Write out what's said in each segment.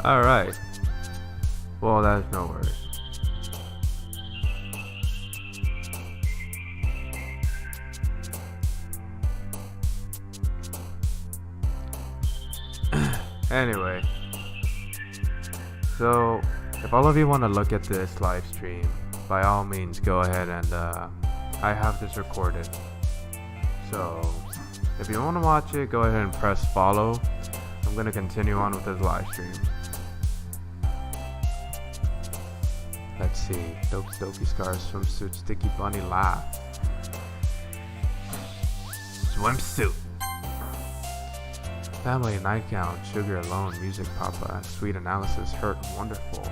Alright. Well, that's no worries. Anyway. So, if all of you want to look at this live stream, by all means go ahead and I have this recorded. So, if you want to watch it, go ahead and press follow. I'm going to continue on with this live stream. Let's see. Doki Scar swimsuit, sticky bunny laugh. Swimsuit. Family nightgown, sugar alone, music papa, sweet analysis, hurt, wonderful.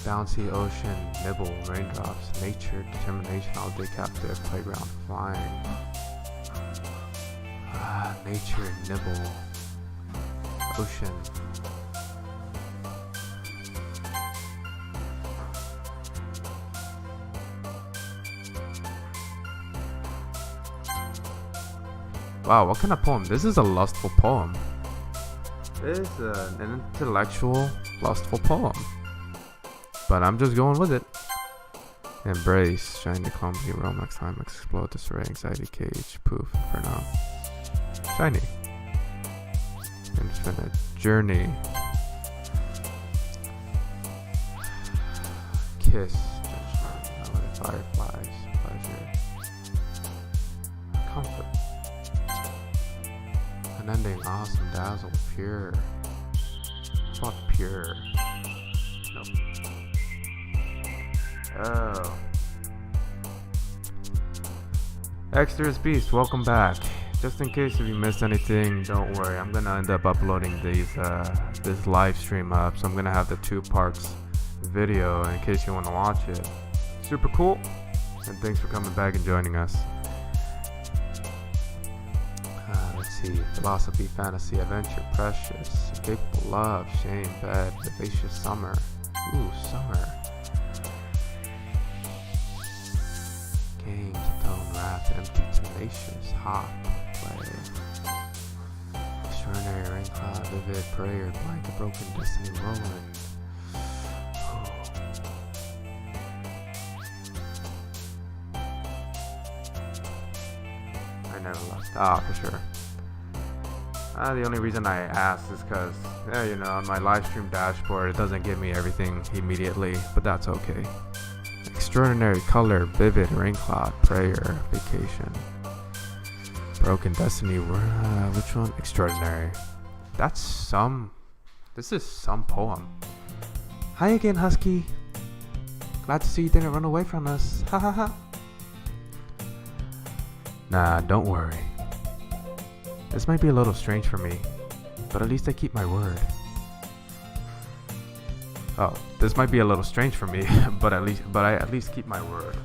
Bouncy ocean, nibble, raindrops, nature, determination, all day captive, playground, flying. Nature, nibble, ocean. Wow, what kind of poem? This is a lustful poem. This is an intellectual, lustful poem. But I'm just going with it. Embrace, shiny, clumsy, Romex, time, explode, disarray, anxiety, cage, poof, for now. Shiny. Infinite journey. Kiss, judgment, fireflies, pleasure. Comfort. Unending, awesome, dazzle, pure. How about pure? Nope. Oh. Extras Beast, welcome back. Just in case if you missed anything, don't worry. I'm gonna end up uploading this live stream up. So I'm gonna have the 2 parts video in case you want to watch it. Super cool. And thanks for coming back and joining us. Let's see. Philosophy, fantasy, adventure, precious, capable, love, shame, bed, vivacious, summer. Ooh, summer. Games, tone, wrath, empty, tenacious, hot, play. Extraordinary, rain cloud, vivid, prayer, blanket, broken, destiny, rolling. I never left. For sure. The only reason I asked is because, on my live stream dashboard, it doesn't give me everything immediately, but that's okay. Extraordinary color, vivid, rain cloud, prayer, vacation, broken destiny. Which one? Extraordinary. This is some poem. Hi again, Husky. Glad to see you didn't run away from us. Ha ha ha. Nah, don't worry. This might be a little strange for me, but at least I keep my word. Oh, this might be a little strange for me, but I at least keep my word.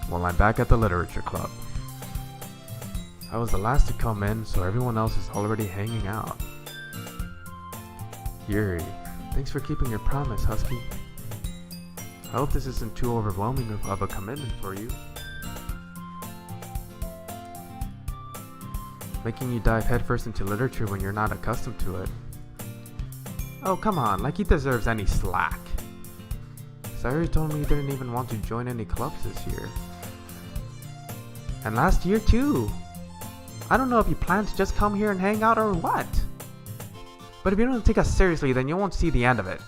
Well, I'm back at the literature club. I was the last to come in, so everyone else is already hanging out. Yuri, thanks for keeping your promise, Husky. I hope this isn't too overwhelming of a commitment for you. Making you dive headfirst into literature when you're not accustomed to it. Oh, come on, like he deserves any slack. Sayuri told me he didn't even want to join any clubs this year. And last year too. I don't know if you plan to just come here and hang out or what. But if you don't take us seriously, then you won't see the end of it.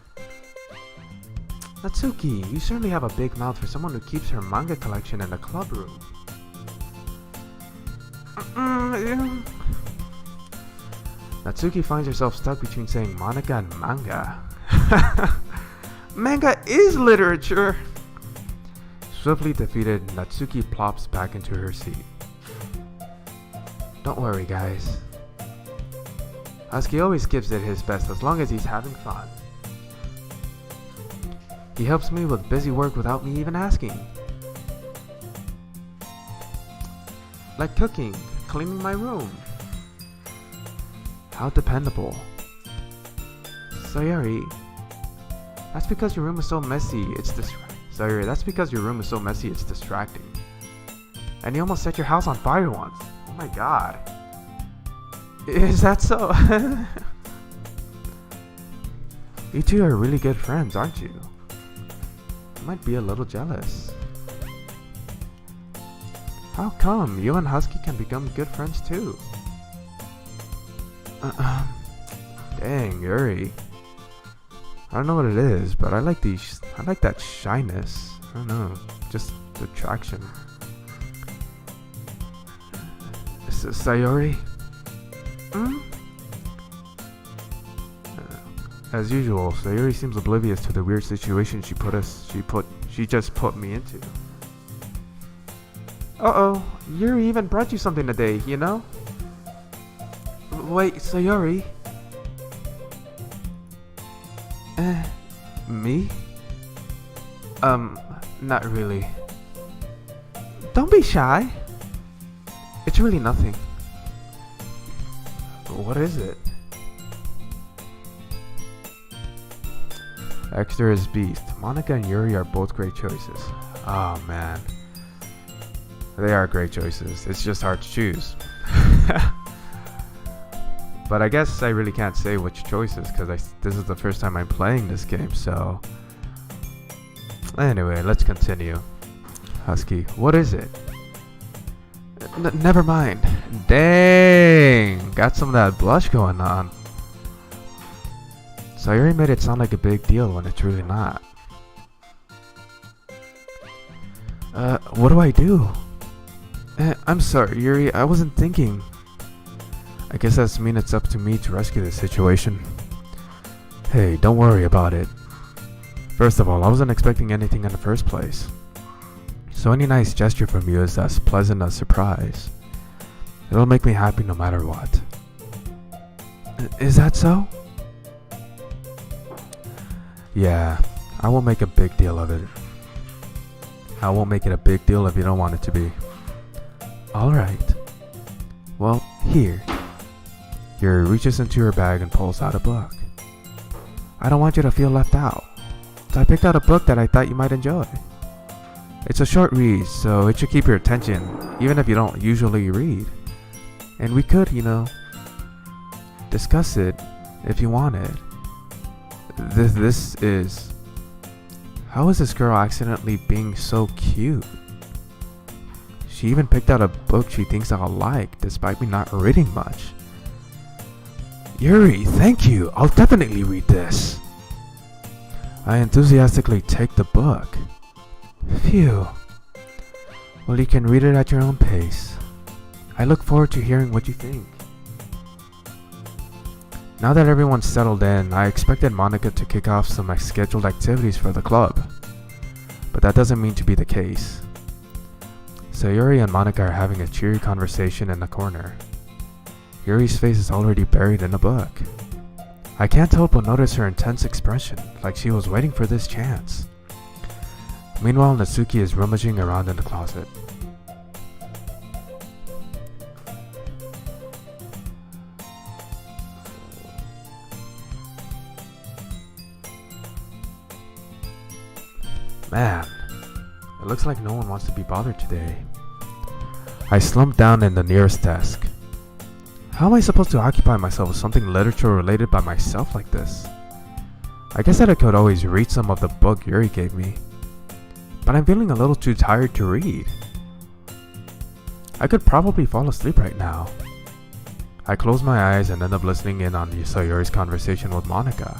Natsuki, you certainly have a big mouth for someone who keeps her manga collection in the club room. Natsuki finds herself stuck between saying Monica and manga. Manga is literature! Swiftly defeated, Natsuki plops back into her seat. Don't worry, guys. Husky always gives it his best as long as he's having fun. He helps me with busy work without me even asking. Like cooking, cleaning my room. How dependable. Sayuri, that's because your room is so messy, it's distracting. And you almost set your house on fire once. Oh my god. Is that so? You two are really good friends, aren't you? I might be a little jealous. How come you and Husky can become good friends too? Dang, Yuri. I don't know what it is, but I like that shyness. I don't know, just attraction. Sayori? As usual, Sayori seems oblivious to the weird situation she just put me into. Uh-oh, Yuri even brought you something today, you know? Wait, Sayori? Me? Not really. Don't be shy. It's really nothing. What is it? Extra is Beast. Monica and Yuri are both great choices. Oh man. They are great choices. It's just hard to choose. But I guess I really can't say which choices because this is the first time I'm playing this game, so... Anyway, let's continue. Husky, what is it? Never mind. Dang! Got some of that blush going on. Sayori made it sound like a big deal when it's really not. What do I do? I'm sorry, Yuri, I wasn't thinking. I guess that means it's up to me to rescue this situation. Hey, don't worry about it. First of all, I wasn't expecting anything in the first place. So any nice gesture from you is as pleasant as surprise. It'll make me happy no matter what. Is that so? Yeah, I won't make a big deal of it. I won't make it a big deal if you don't want it to be. Alright. Well, here. Yuri reaches into her bag and pulls out a book. I don't want you to feel left out. So I picked out a book that I thought you might enjoy. It's a short read, so it should keep your attention, even if you don't usually read. And we could, discuss it if you wanted. This is... How is this girl accidentally being so cute? She even picked out a book she thinks I'll like, despite me not reading much. Yuri, thank you. I'll definitely read this. I enthusiastically take the book. Phew. Well, you can read it at your own pace. I look forward to hearing what you think. Now that everyone's settled in, I expected Monica to kick off some scheduled activities for the club. But that doesn't mean to be the case. Sayori and Monica are having a cheery conversation in the corner. Yuri's face is already buried in a book. I can't help but notice her intense expression, like she was waiting for this chance. Meanwhile, Natsuki is rummaging around in the closet. Man, it looks like no one wants to be bothered today. I slumped down in the nearest desk. How am I supposed to occupy myself with something literature related by myself like this? I guess that I could always read some of the book Yuri gave me. But I'm feeling a little too tired to read. I could probably fall asleep right now. I close my eyes and end up listening in on Sayori's conversation with Monica.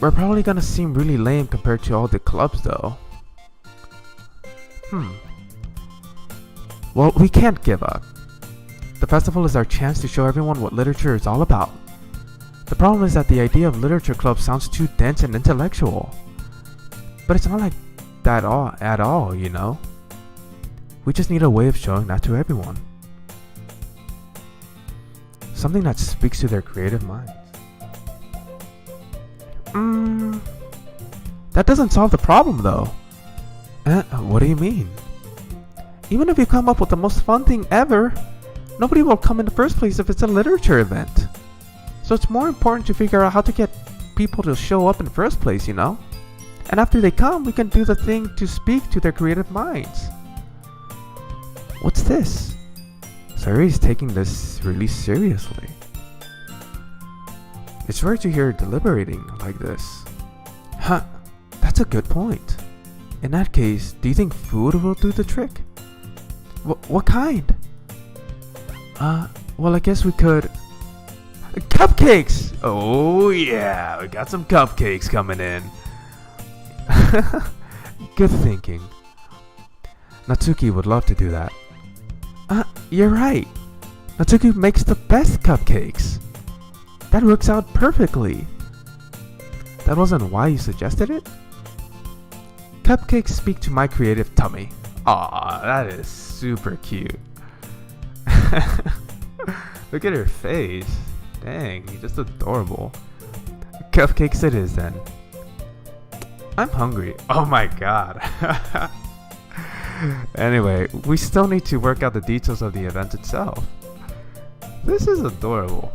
We're probably gonna seem really lame compared to all the clubs though. Well, we can't give up. The festival is our chance to show everyone what literature is all about. The problem is that the idea of literature club sounds too dense and intellectual. But it's not like that at all, you know? We just need a way of showing that to everyone. Something that speaks to their creative minds. That doesn't solve the problem though. What do you mean? Even if you come up with the most fun thing ever, nobody will come in the first place if it's a literature event. So it's more important to figure out how to get people to show up in the first place, you know? And after they come, we can do the thing to speak to their creative minds. What's this? Sayori's taking this really seriously. It's rare to hear her deliberating like this. Huh, that's a good point. In that case, do you think food will do the trick? What kind? Well, I guess we could... Cupcakes! Oh yeah, we got some cupcakes coming in. Good thinking. Natsuki would love to do that. You're right. Natsuki makes the best cupcakes. That works out perfectly. That wasn't why you suggested it? Cupcakes speak to my creative tummy. Aw, that is super cute. Look at her face. Dang, you're just adorable. Cupcakes it is then. I'm hungry. Oh my god. Anyway, we still need to work out the details of the event itself. This is adorable.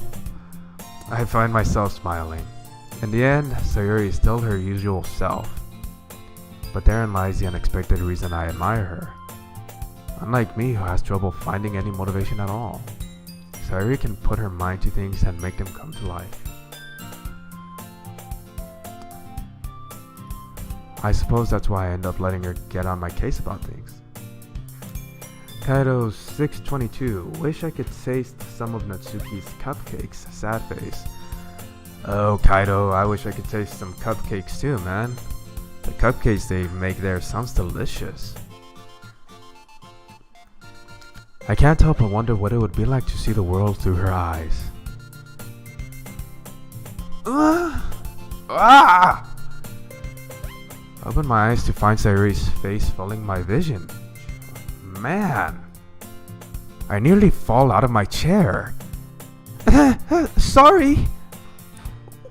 I find myself smiling. In the end, Sayori is still her usual self. But therein lies the unexpected reason I admire her. Unlike me, who has trouble finding any motivation at all, Sayori can put her mind to things and make them come to life. I suppose that's why I end up letting her get on my case about things. Kaido 622. Wish I could taste some of Natsuki's cupcakes. Sad face. Oh, Kaido, I wish I could taste some cupcakes too, man. The cupcakes they make there sounds delicious. I can't help but wonder what it would be like to see the world through her eyes. I opened my eyes to find Sayori's face filling my vision. Man, I nearly fall out of my chair. Sorry.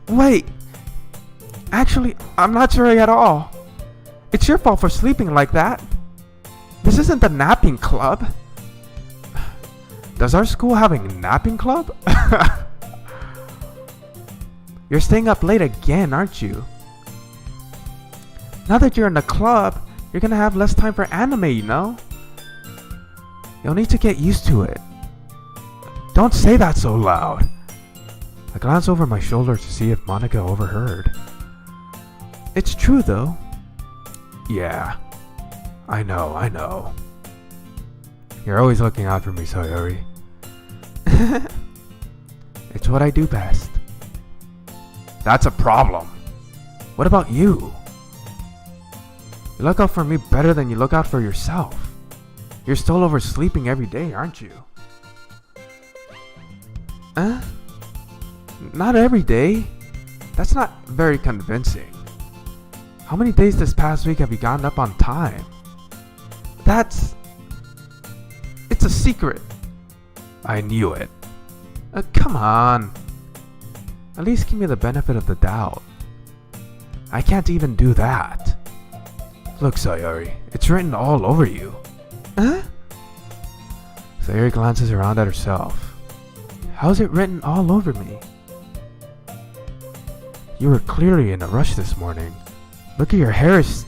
Wait. Actually, I'm not sorry at all. It's your fault for sleeping like that. This isn't the napping club. Does our school have a napping club? You're staying up late again, aren't you? Now that you're in the club, you're gonna have less time for anime, you know? You'll need to get used to it. Don't say that so loud. I glance over my shoulder to see if Monica overheard. It's true though. Yeah, I know. You're always looking out for me, Sayori. It's what I do best. That's a problem. What about you? You look out for me better than you look out for yourself. You're still oversleeping every day, aren't you? Not every day. That's not very convincing. How many days this past week have you gotten up on time? It's a secret. I knew it. Come on. At least give me the benefit of the doubt. I can't even do that. Look, Sayori, it's written all over you. Sayori glances around at herself. How's it written all over me? You were clearly in a rush this morning. Look at your hair is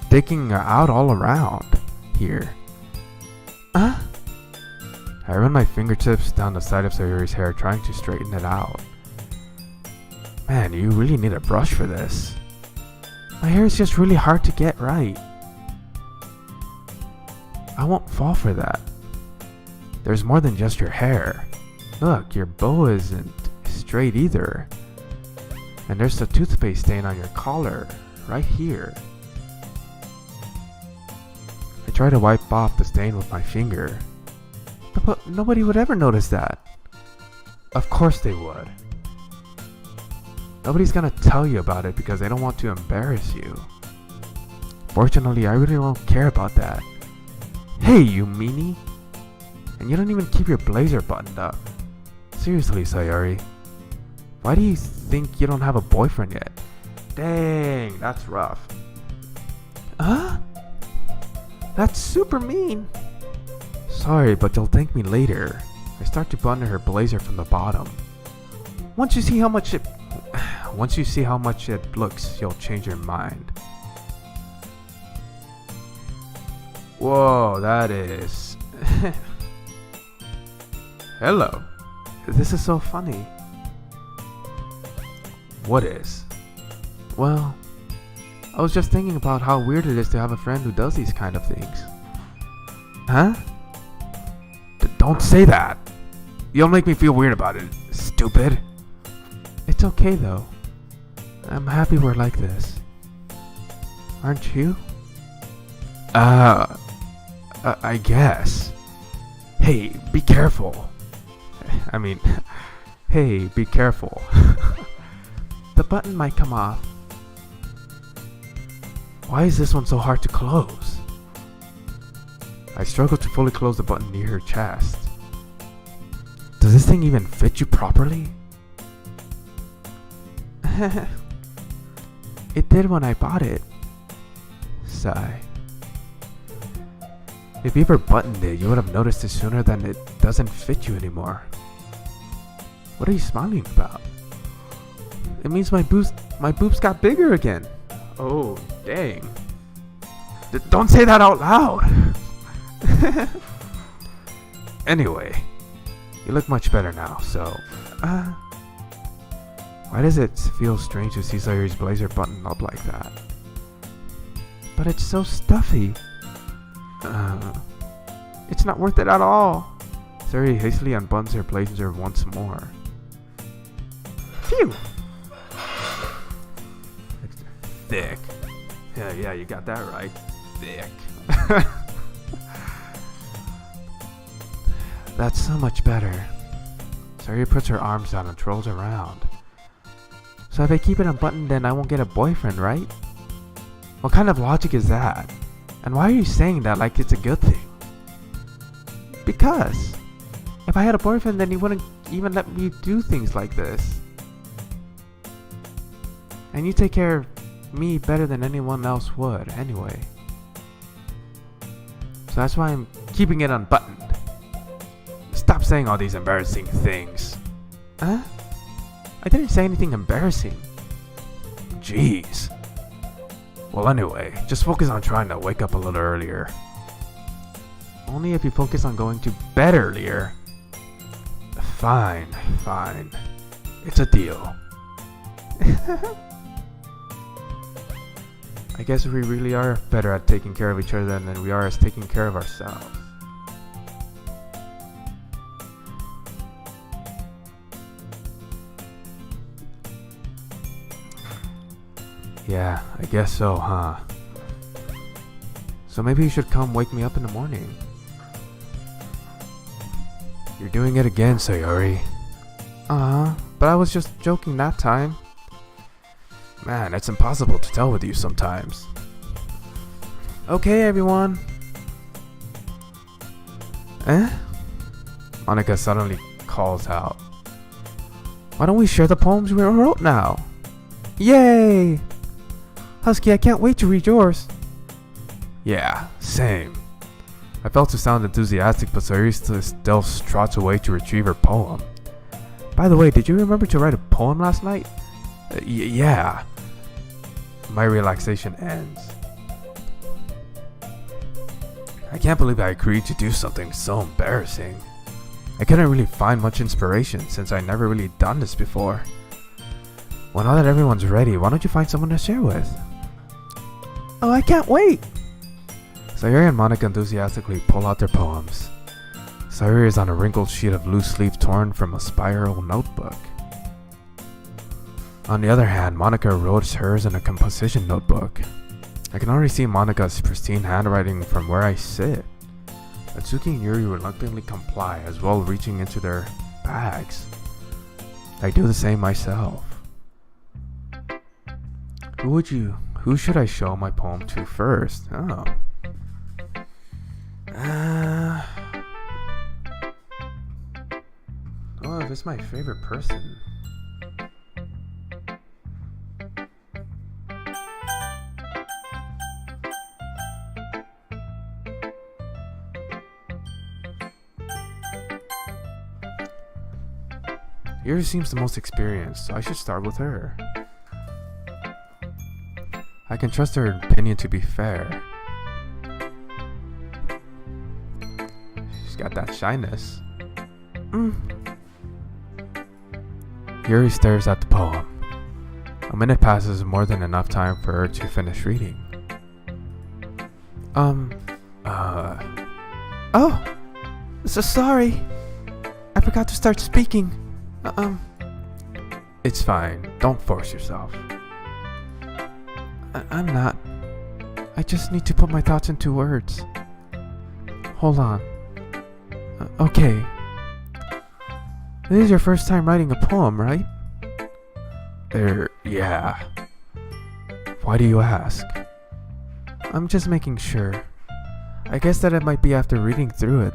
sticking out all around here. I run my fingertips down the side of Sayori's hair, trying to straighten it out. Man, you really need a brush for this. My hair is just really hard to get right. I won't fall for that. There's more than just your hair. Look, your bow isn't straight either. And there's the toothpaste stain on your collar, right here. I try to wipe off the stain with my finger. But nobody would ever notice that. Of course they would. Nobody's gonna tell you about it because they don't want to embarrass you. Fortunately, I really don't care about that. Hey, you meanie! And you don't even keep your blazer buttoned up. Seriously, Sayori. Why do you think you don't have a boyfriend yet? Dang, that's rough. That's super mean. Sorry, but you'll thank me later. I start to button her blazer from the bottom. Once you see how much it looks, you'll change your mind. Whoa, that is... Hello. This is so funny. What is? Well, I was just thinking about how weird it is to have a friend who does these kind of things. Huh? Don't say that. You'll make me feel weird about it, stupid. It's okay though. I'm happy we're like this. Aren't you? I guess. Hey, be careful. I mean, hey, be careful. The button might come off. Why is this one so hard to close? I struggle to fully close the button near her chest. Does this thing even fit you properly? It did when I bought it. Sigh. If you ever buttoned it, you would have noticed it sooner than it doesn't fit you anymore. What are you smiling about? It means my boobs got bigger again. Oh, dang. Don't say that out loud. Anyway, you look much better now, so... why does it feel strange to see Sayuri's blazer buttoned up like that? But it's so stuffy. It's not worth it at all. Sayuri hastily unbuttons her blazer once more. Phew! Thick. Yeah, you got that right. Thick. That's so much better. Sayuri puts her arms down and trolls around. So if I keep it unbuttoned, then I won't get a boyfriend, right? What kind of logic is that? And why are you saying that like it's a good thing? Because if I had a boyfriend, then he wouldn't even let me do things like this. And you take care of me better than anyone else would, anyway. So that's why I'm keeping it unbuttoned. Stop saying all these embarrassing things. Huh? I didn't say anything embarrassing. Jeez. Well, anyway, just focus on trying to wake up a little earlier. Only if you focus on going to bed earlier. Fine. It's a deal. I guess we really are better at taking care of each other than we are at taking care of ourselves. Yeah, I guess so, huh? So maybe you should come wake me up in the morning. You're doing it again, Sayuri. But I was just joking that time. Man, it's impossible to tell with you sometimes. Okay, everyone. Monica suddenly calls out. Why don't we share the poems we wrote now? Yay! Husky, I can't wait to read yours. Yeah, same. I felt to sound enthusiastic, but Sayuri still trots away to retrieve her poem. By the way, did you remember to write a poem last night? Yeah. My relaxation ends. I can't believe I agreed to do something so embarrassing. I couldn't really find much inspiration since I never really done this before. Well, now that everyone's ready, why don't you find someone to share with? Oh, I can't wait! Sayuri and Monica enthusiastically pull out their poems. Sayuri is on a wrinkled sheet of loose leaf torn from a spiral notebook. On the other hand, Monica wrote hers in a composition notebook. I can already see Monica's pristine handwriting from where I sit. Atsuki and Yuri reluctantly comply, as well reaching into their bags. I do the same myself. Who should I show my poem to first? Oh. Oh, if it's my favorite person. Yuri seems the most experienced, so I should start with her. I can trust her opinion to be fair. She's got that shyness. Yuri stares at the poem. A minute passes, more than enough time for her to finish reading. Oh! So sorry. I forgot to start speaking. It's fine. Don't force yourself. I'm not. I just need to put my thoughts into words. Hold on. Okay. This is your first time writing a poem, right? Yeah. Why do you ask? I'm just making sure. I guess that it might be after reading through it.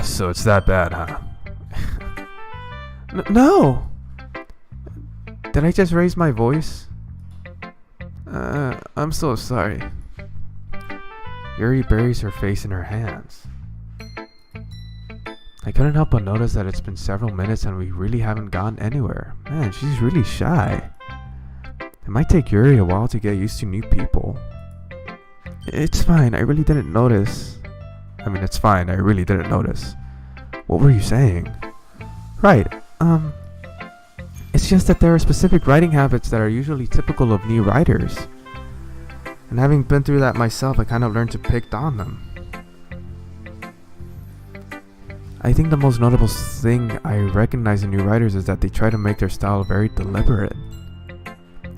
So it's that bad, huh? No! Did I just raise my voice? I'm so sorry. Yuri buries her face in her hands. I couldn't help but notice that it's been several minutes and we really haven't gotten anywhere. Man, she's really shy. It might take Yuri a while to get used to new people. It's fine, I really didn't notice. It's fine, I really didn't notice. What were you saying? Right, it's just that there are specific writing habits that are usually typical of new writers. And having been through that myself, I kind of learned to pick on them. I think the most notable thing I recognize in new writers is that they try to make their style very deliberate.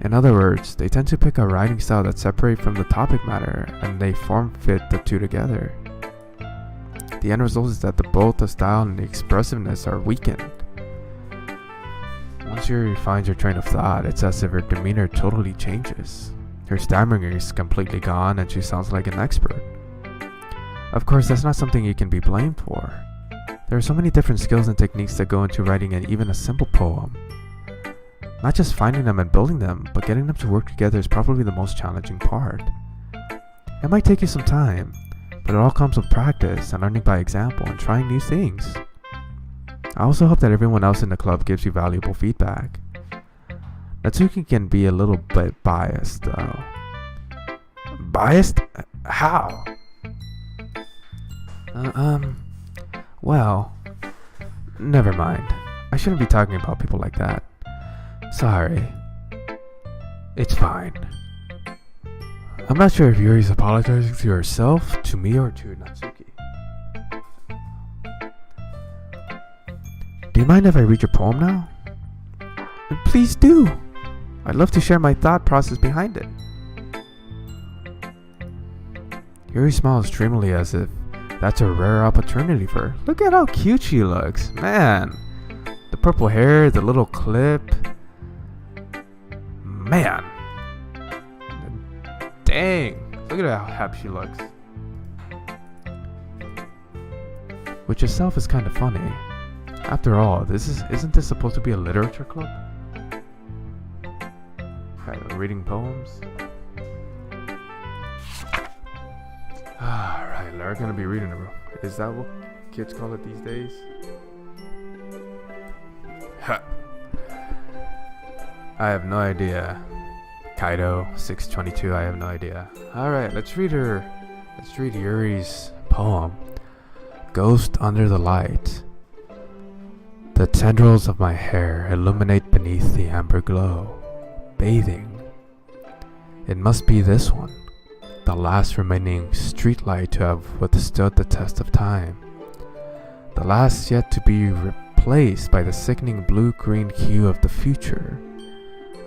In other words, they tend to pick a writing style that's separate from the topic matter, and they form fit the two together. The end result is that both the style and the expressiveness are weakened. Once Yuri finds her train of thought, it's as if her demeanor totally changes. Her stammering is completely gone and she sounds like an expert. Of course, that's not something you can be blamed for. There are so many different skills and techniques that go into writing even a simple poem. Not just finding them and building them, but getting them to work together is probably the most challenging part. It might take you some time, but it all comes with practice and learning by example and trying new things. I also hope that everyone else in the club gives you valuable feedback. Natsuki can be a little bit biased though. Biased? How? Well, never mind. I shouldn't be talking about people like that. Sorry. It's fine. I'm not sure if Yuri's apologizing to herself, to me, or to Natsuki. Do you mind if I read your poem now? Please do. I'd love to share my thought process behind it. Yuri smiles dreamily as if that's a rare opportunity for her. Look at how cute she looks. Man. The purple hair, the little clip. Man. Dang. Look at how happy she looks. Which itself is kind of funny. After all, isn't this supposed to be a literature club? Reading poems. Alright, Larry's gonna be reading them. Is that what kids call it these days? Ha. I have no idea. Kaido 622, I have no idea. Alright, let's read Yuri's poem. Ghost Under the Light. The tendrils of my hair illuminate beneath the amber glow. Bathing. It must be this one, the last remaining streetlight to have withstood the test of time. The last yet to be replaced by the sickening blue-green hue of the future.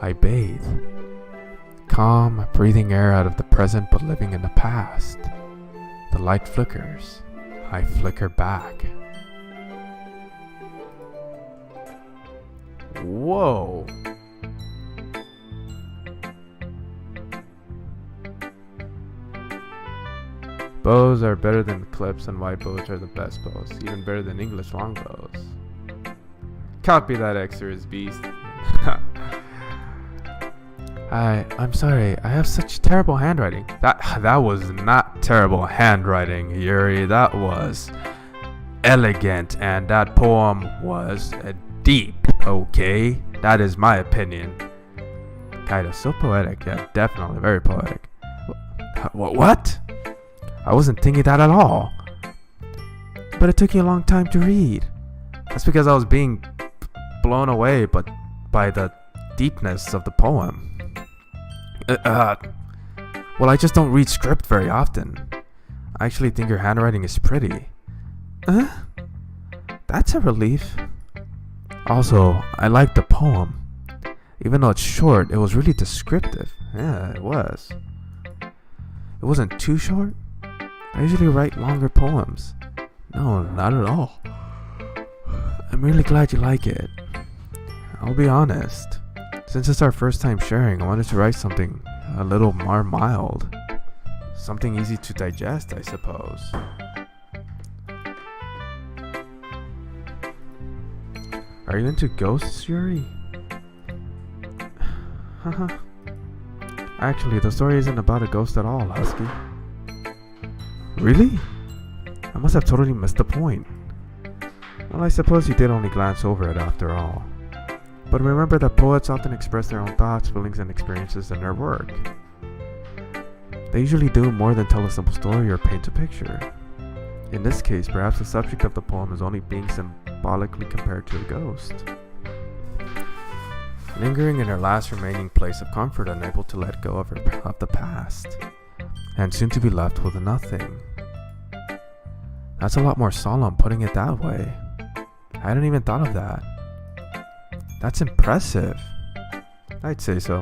I bathe. Calm, breathing air out of the present but living in the past. The light flickers. I flicker back. Whoa! Bows are better than clips and white bows are the best bows. Even better than English longbows. Copy that, Xer's beast. I'm sorry, I have such terrible handwriting. That was not terrible handwriting, Yuri. That was elegant, and that poem was deep, okay? That is my opinion. Kind of so poetic, yeah, definitely very poetic. What? I wasn't thinking that at all. But it took you a long time to read. That's because I was being blown away by the deepness of the poem. Well, I just don't read script very often. I actually think your handwriting is pretty. That's a relief. Also, I like the poem. Even though it's short, it was really descriptive. Yeah, it was. It wasn't too short. I usually write longer poems. No, not at all. I'm really glad you like it. I'll be honest. Since it's our first time sharing, I wanted to write something a little more mild. Something easy to digest, I suppose. Are you into ghosts, Yuri? Haha. Actually, the story isn't about a ghost at all, Husky. Really? I must have totally missed the point. Well, I suppose you did only glance over it after all. But remember that poets often express their own thoughts, feelings, and experiences in their work. They usually do more than tell a simple story or paint a picture. In this case, perhaps the subject of the poem is only being symbolically compared to a ghost. Lingering in her last remaining place of comfort, unable to let go of the past, and soon to be left with nothing. That's a lot more solemn, putting it that way. I hadn't even thought of that. That's impressive. I'd say so.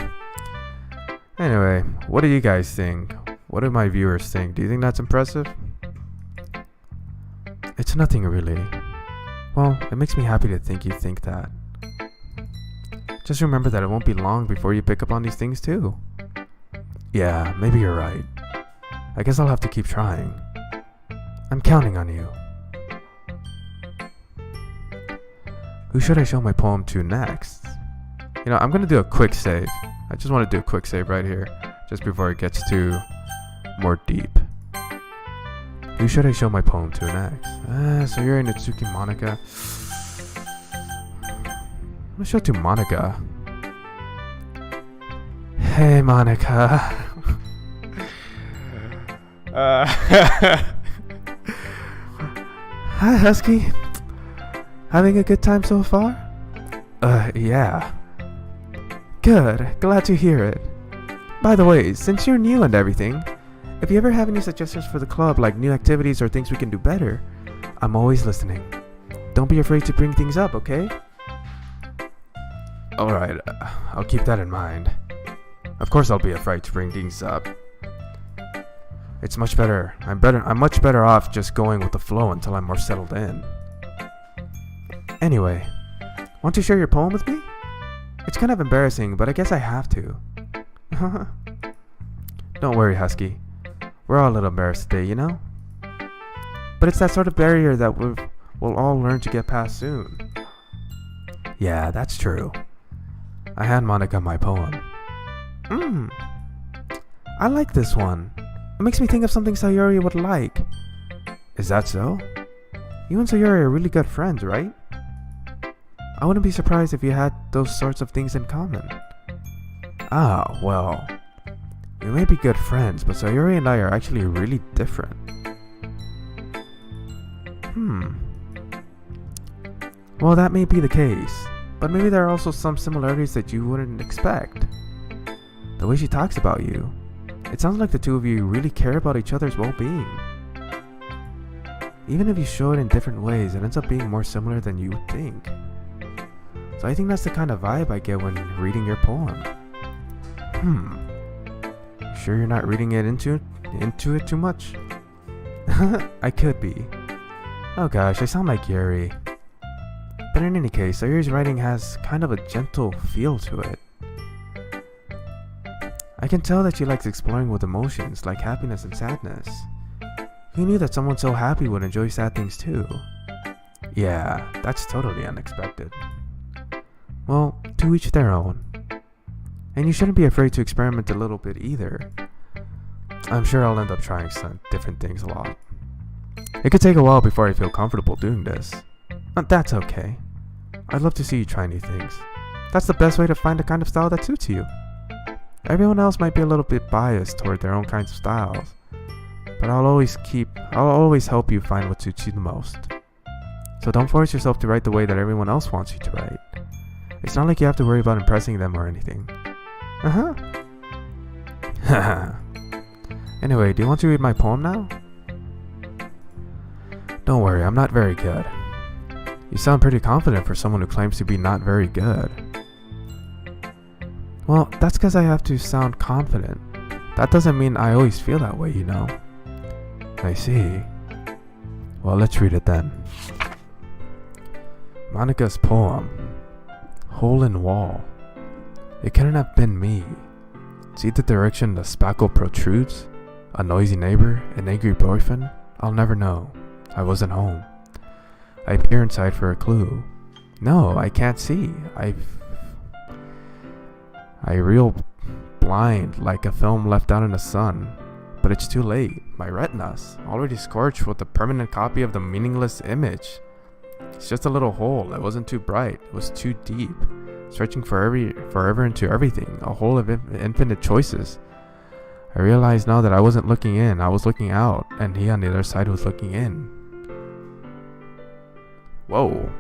Anyway, what do you guys think? What do my viewers think? Do you think that's impressive? It's nothing really. Well, it makes me happy to think you think that. Just remember that it won't be long before you pick up on these things too. Yeah, maybe you're right. I guess I'll have to keep trying. I'm counting on you. Who should I show my poem to next? You know, I'm gonna do a quick save. I just want to do a quick save right here, just before it gets too more deep. Who should I show my poem to next? So you're in Itsuki Monica. I'm gonna show it to Monica. Hey, Monica. Hi, Husky. Having a good time so far? Yeah. Good. Glad to hear it. By the way, since you're new and everything, if you ever have any suggestions for the club, like new activities or things we can do better, I'm always listening. Don't be afraid to bring things up, okay? Alright, I'll keep that in mind. Of course I'll be afraid to bring things up. It's much better. I'm much better off just going with the flow until I'm more settled in. Anyway, want to share your poem with me? It's kind of embarrassing, but I guess I have to. Don't worry, Husky. We're all a little embarrassed today, you know? But it's that sort of barrier that we'll all learn to get past soon. Yeah, that's true. I hand Monica my poem. I like this one. It makes me think of something Sayori would like. Is that so? You and Sayori are really good friends, right? I wouldn't be surprised if you had those sorts of things in common. Ah, well. We may be good friends, but Sayori and I are actually really different. Well, that may be the case, but maybe there are also some similarities that you wouldn't expect. The way she talks about you, it sounds like the two of you really care about each other's well-being. Even if you show it in different ways, it ends up being more similar than you would think. So I think that's the kind of vibe I get when reading your poem. Sure you're not reading it into it too much? I could be. Oh gosh, I sound like Yuri. But in any case, Sayuri's writing has kind of a gentle feel to it. I can tell that she likes exploring with emotions like happiness and sadness. Who knew that someone so happy would enjoy sad things too? Yeah, that's totally unexpected. Well, to each their own. And you shouldn't be afraid to experiment a little bit either. I'm sure I'll end up trying some different things a lot. It could take a while before I feel comfortable doing this. But that's okay. I'd love to see you try new things. That's the best way to find the kind of style that suits you. Everyone else might be a little bit biased toward their own kinds of styles, but I'll always help you find what suits you the most. So don't force yourself to write the way that everyone else wants you to write. It's not like you have to worry about impressing them or anything. Haha. Anyway, do you want to read my poem now? Don't worry, I'm not very good. You sound pretty confident for someone who claims to be not very good. Well, that's because I have to sound confident. That doesn't mean I always feel that way, you know. I see. Well, let's read it then. Monica's poem. Hole in wall. It couldn't have been me. See the direction the spackle protrudes? A noisy neighbor? An angry boyfriend? I'll never know. I wasn't home. I peer inside for a clue. No, I can't see. I reel blind like a film left out in the sun. But it's too late. My retina's already scorched with a permanent copy of the meaningless image. It's just a little hole. It wasn't too bright. It was too deep. Stretching forever into everything. A hole of infinite choices. I realize now that I wasn't looking in. I was looking out. And he on the other side was looking in. Whoa.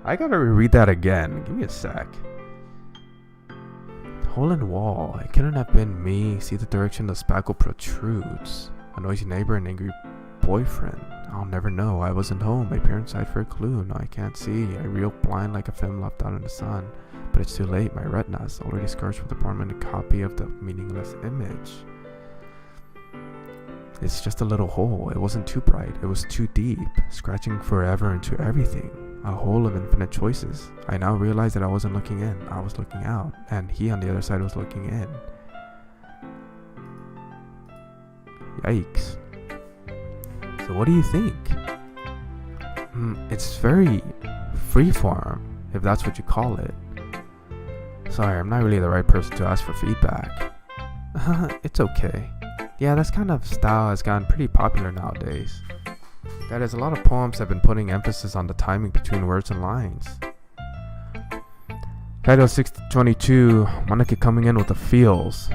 I gotta reread that again. Give me a sec. Hole in wall. It couldn't have been me. See the direction the spackle protrudes. A noisy neighbor, an angry boyfriend. I'll never know. I wasn't home. My parents died for a clue. No, I can't see. I reel blind like a film left out in the sun. But it's too late. My retina's already scorched with a permanent copy of the meaningless image. It's just a little hole. It wasn't too bright. It was too deep. Scratching forever into everything. A hole of infinite choices. I now realize that I wasn't looking in. I was looking out. And he on the other side was looking in. Yikes. So what do you think? It's very freeform, if that's what you call it. Sorry, I'm not really the right person to ask for feedback. It's okay. Yeah, this kind of style has gotten pretty popular nowadays. That is, a lot of poems have been putting emphasis on the timing between words and lines. Kaido 622, Monica coming in with the feels.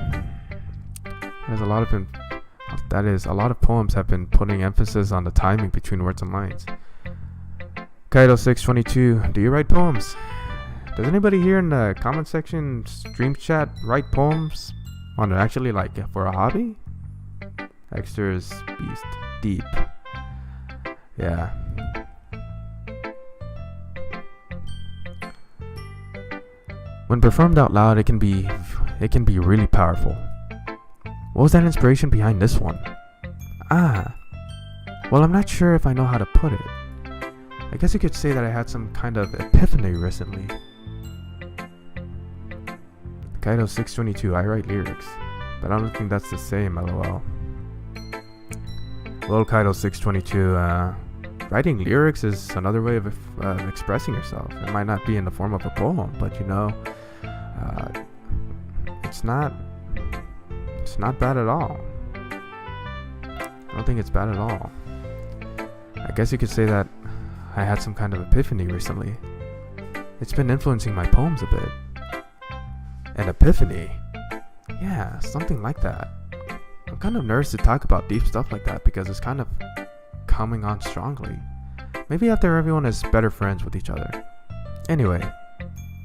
A lot of poems have been putting emphasis on the timing between words and lines. Kaido 622, do you write poems? Does anybody here in the comment section, stream chat, write poems? On actually, like, for a hobby? Extras beast deep. Yeah. When performed out loud, it can be really powerful. What was that inspiration behind this one? Well, I'm not sure if I know how to put it. I guess you could say that I had some kind of epiphany recently. Kaido 622, I write lyrics, but I don't think that's the same, lol. Well, Kaido 622, writing lyrics is another way of expressing yourself. It might not be in the form of a poem, but you know, it's not bad at all. I don't think it's bad at all. I guess you could say that I had some kind of epiphany recently. It's been influencing my poems a bit. An epiphany? Yeah, something like that. I'm kind of nervous to talk about deep stuff like that because it's kind of coming on strongly. Maybe after everyone is better friends with each other. Anyway,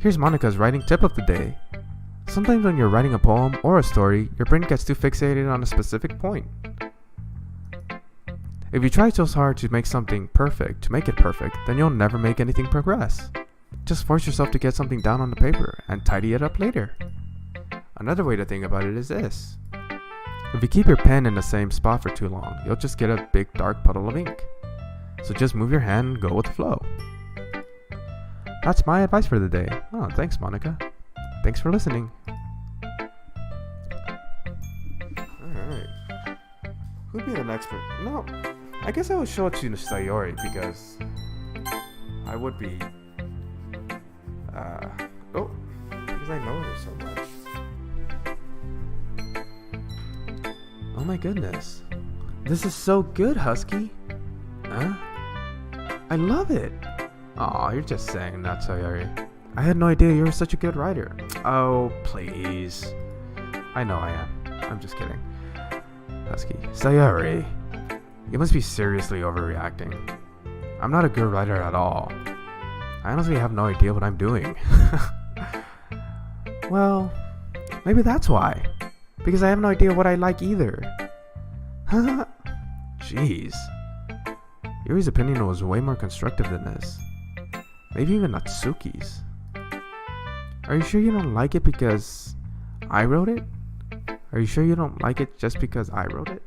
here's Monica's writing tip of the day. Sometimes when you're writing a poem or a story, your brain gets too fixated on a specific point. If you try so hard to make something perfect, then you'll never make anything progress. Just force yourself to get something down on the paper and tidy it up later. Another way to think about it is this. If you keep your pen in the same spot for too long, you'll just get a big dark puddle of ink. So just move your hand and go with the flow. That's my advice for the day. Oh, thanks, Monica. Thanks for listening. Alright. Who'd be the next person? No, I guess I would show it to Sayori because I would be because I know her so much. Oh my goodness. This is so good, Husky. Huh? I love it. Aw, you're just saying that, Sayori. I had no idea you were such a good writer. Oh, please. I know I am. I'm just kidding. Husky. Sayori, you must be seriously overreacting. I'm not a good writer at all. I honestly have no idea what I'm doing. Well, maybe that's why. Because I have no idea what I like either. Jeez. Yuri's opinion was way more constructive than this. Maybe even Natsuki's. Are you sure you don't like it because I wrote it? Are you sure you don't like it just because I wrote it?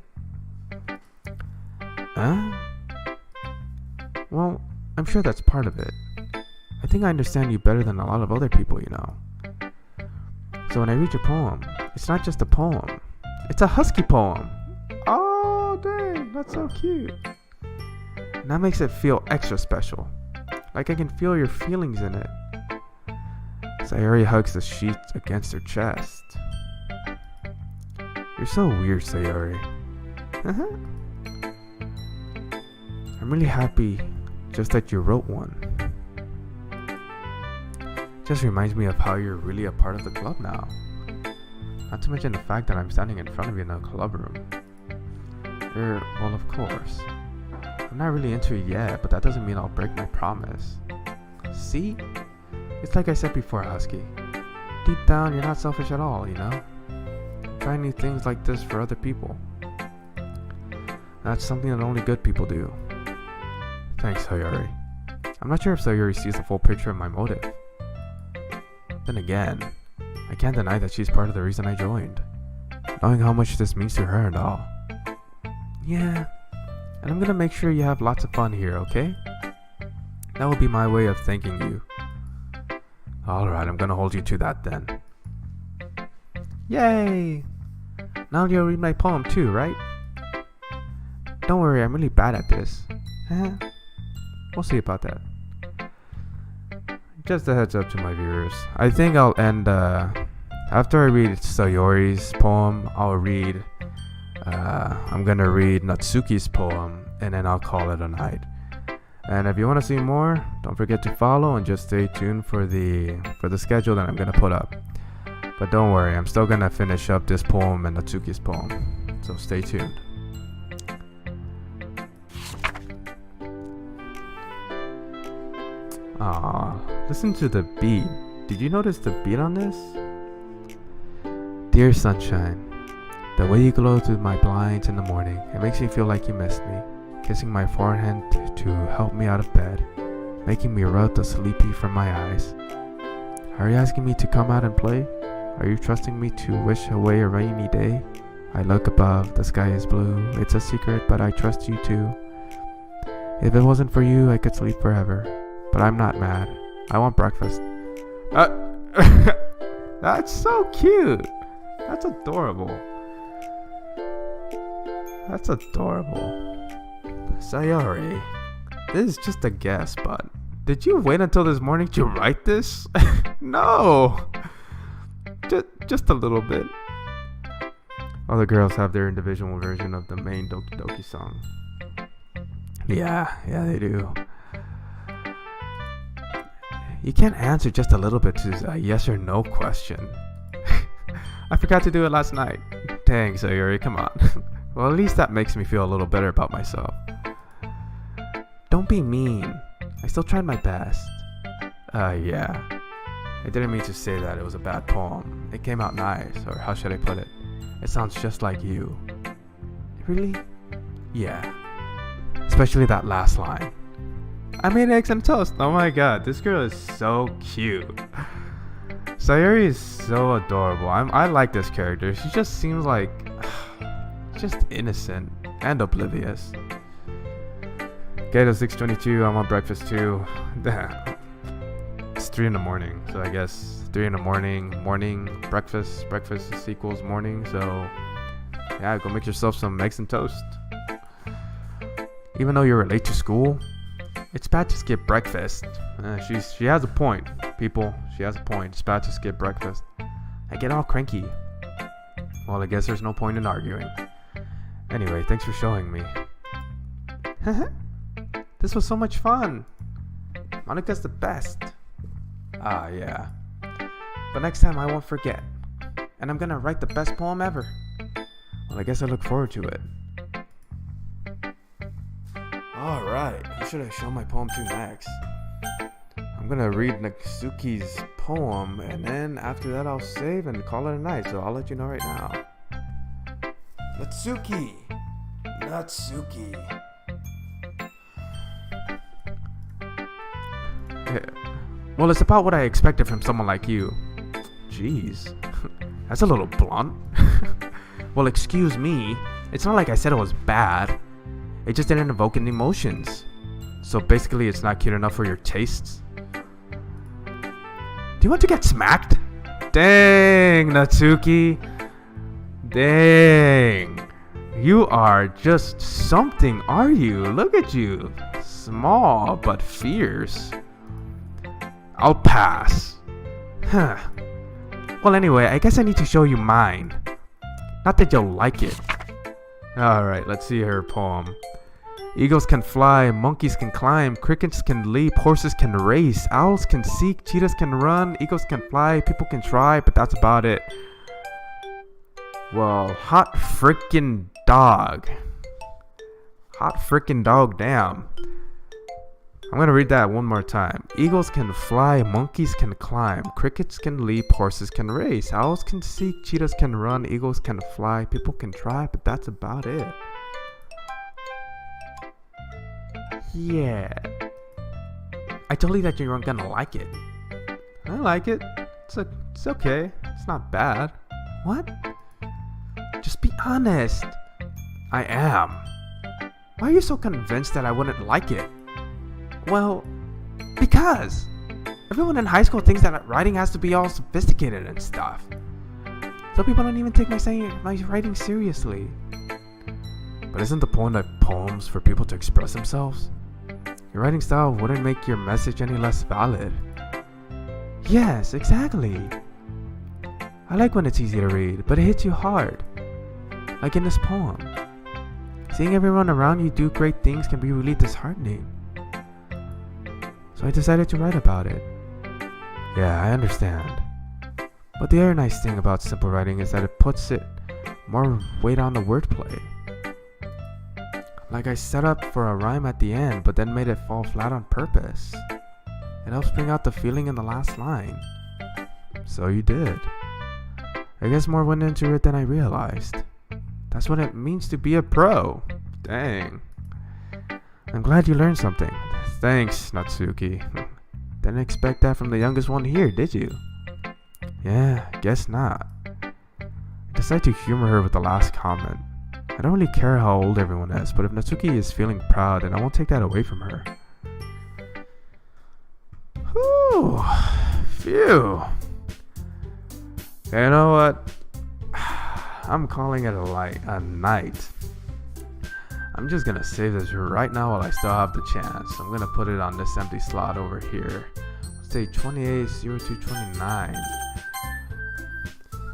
Well, I'm sure that's part of it. I think I understand you better than a lot of other people, you know. So when I read your poem, it's not just a poem. It's a husky poem. Oh, dang, that's so cute. And that makes it feel extra special. Like I can feel your feelings in it. Sayori hugs the sheets against her chest. You're so weird, Sayori. I'm really happy just that you wrote one. Just reminds me of how you're really a part of the club now. Not to mention the fact that I'm standing in front of you in a club room. Well, of course. I'm not really into it yet, but that doesn't mean I'll break my promise. See? It's like I said before, Husky. Deep down, you're not selfish at all, you know? Try new things like this for other people. That's something that only good people do. Thanks, Sayori. I'm not sure if Sayori sees the full picture of my motive. Then again, I can't deny that she's part of the reason I joined. Knowing how much this means to her and all. Yeah, and I'm gonna make sure you have lots of fun here, okay? That will be my way of thanking you. Alright, I'm gonna hold you to that then. Yay! Now you'll read my poem too, right? Don't worry, I'm really bad at this. We'll see about that. Just a heads up to my viewers. I think I'll end, after I read Sayori's poem, I'm gonna read Natsuki's poem, and then I'll call it a night. And if you want to see more, don't forget to follow and just stay tuned for the schedule that I'm gonna put up. But don't worry, I'm still gonna finish up this poem and Natsuki's poem. So stay tuned. Aww, listen to the beat. Did you notice the beat on this? Dear sunshine, the way you glow through my blinds in the morning, it makes me feel like you missed me. Kissing my forehead to help me out of bed, making me rub the sleepy from my eyes. Are you asking me to come out and play? Are you trusting me to wish away a rainy day? I look above, the sky is blue. It's a secret, but I trust you too. If it wasn't for you, I could sleep forever. But I'm not mad. I want breakfast. That's so cute. That's adorable. That's adorable. Sayori, this is just a guess, but did you wait until this morning to write this? No. Just a little bit. Other girls have their individual version of the main Doki Doki song. Yeah, they do. You can't answer just a little bit to a yes or no question. I forgot to do it last night. Dang, Sayori, come on. Well, at least that makes me feel a little better about myself. Don't be mean. I still tried my best. Yeah. I didn't mean to say that it was a bad poem. It came out nice, or how should I put it? It sounds just like you. Really? Yeah. Especially that last line. I made eggs and toast. Oh my god, this girl is so cute. Sayori is so adorable. I like this character. She just seems like just innocent and oblivious. Okay, to 6:22. I want breakfast too. It's 3 in the morning, so I guess 3 in the morning, breakfast is equals morning. So yeah, go make yourself some eggs and toast. Even though you're late to school, it's bad to skip breakfast. She has a point, people. She has a point. It's bad to skip breakfast. I get all cranky. Well, I guess there's no point in arguing. Anyway, thanks for showing me. This was so much fun. Monika's the best. Ah, yeah. But next time I won't forget. And I'm gonna write the best poem ever. Well, I guess I look forward to it. Alright, who should I show my poem to next? I'm gonna read Natsuki's poem, and then after that I'll save and call it a night, so I'll let you know right now. Natsuki! Well, it's about what I expected from someone like you. Jeez, that's a little blunt. Well, excuse me, it's not like I said it was bad. It just didn't evoke any emotions. So basically it's not cute enough for your tastes. Do you want to get smacked? Dang, Natsuki. Dang. You are just something, are you? Look at you. Small but fierce. I'll pass. Huh. Well, anyway, I guess I need to show you mine. Not that you'll like it. Alright, let's see her poem. Eagles can fly, monkeys can climb, crickets can leap, horses can race, owls can seek, cheetahs can run, eagles can fly, people can try, but that's about it. Well, hot frickin' dog. Hot frickin' dog, damn. I'm gonna read that one more time. Eagles can fly, monkeys can climb, crickets can leap, horses can race, owls can seek, cheetahs can run, eagles can fly, people can try, but that's about it. Yeah. I told you that you weren't gonna like it. I like it. It's okay. It's not bad. What? Just be honest. I am. Why are you so convinced that I wouldn't like it? Well, because everyone in high school thinks that writing has to be all sophisticated and stuff. So people don't even take my writing seriously. But isn't the point of poems for people to express themselves? Your writing style wouldn't make your message any less valid. Yes, exactly. I like when it's easy to read, but it hits you hard. Like in this poem. Seeing everyone around you do great things can be really disheartening. So I decided to write about it. Yeah, I understand. But the other nice thing about simple writing is that it puts it more weight on the wordplay. Like I set up for a rhyme at the end, but then made it fall flat on purpose. It helps bring out the feeling in the last line. So you did. I guess more went into it than I realized. That's what it means to be a pro. Dang. I'm glad you learned something. Thanks, Natsuki. Didn't expect that from the youngest one here, did you? Yeah, guess not. I decided to humor her with the last comment. I don't really care how old everyone is, but if Natsuki is feeling proud, then I won't take that away from her. Whew. Phew. You know what? I'm calling it a night. I'm just gonna save this right now while I still have the chance. I'm gonna put it on this empty slot over here. Let's say 280229.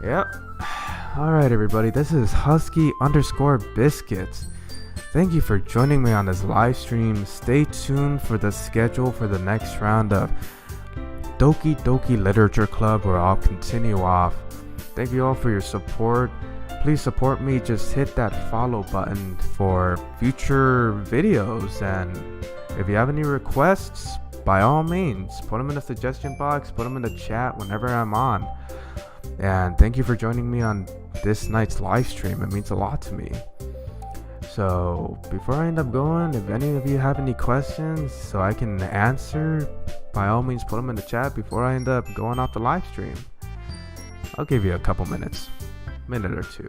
Yep. Alright everybody, this is Husky_Biscuits. Thank you for joining me on this live stream. Stay tuned for the schedule for the next round of Doki Literature Club, where I'll continue off. Thank you all for your support. Please support me. Just hit that follow button for future videos, and if you have any requests, by all means put them in the suggestion box, put them in the chat whenever I'm on. And thank you for joining me on this night's live stream. It means a lot to me. So before I end up going, if any of you have any questions so I can answer, by all means put them in the chat before I end up going off the live stream. I'll give you a couple minutes, minute or two.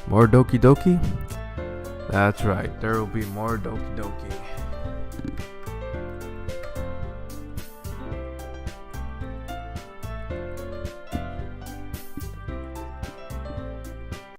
More Doki Doki? That's right, there will be more Doki Doki.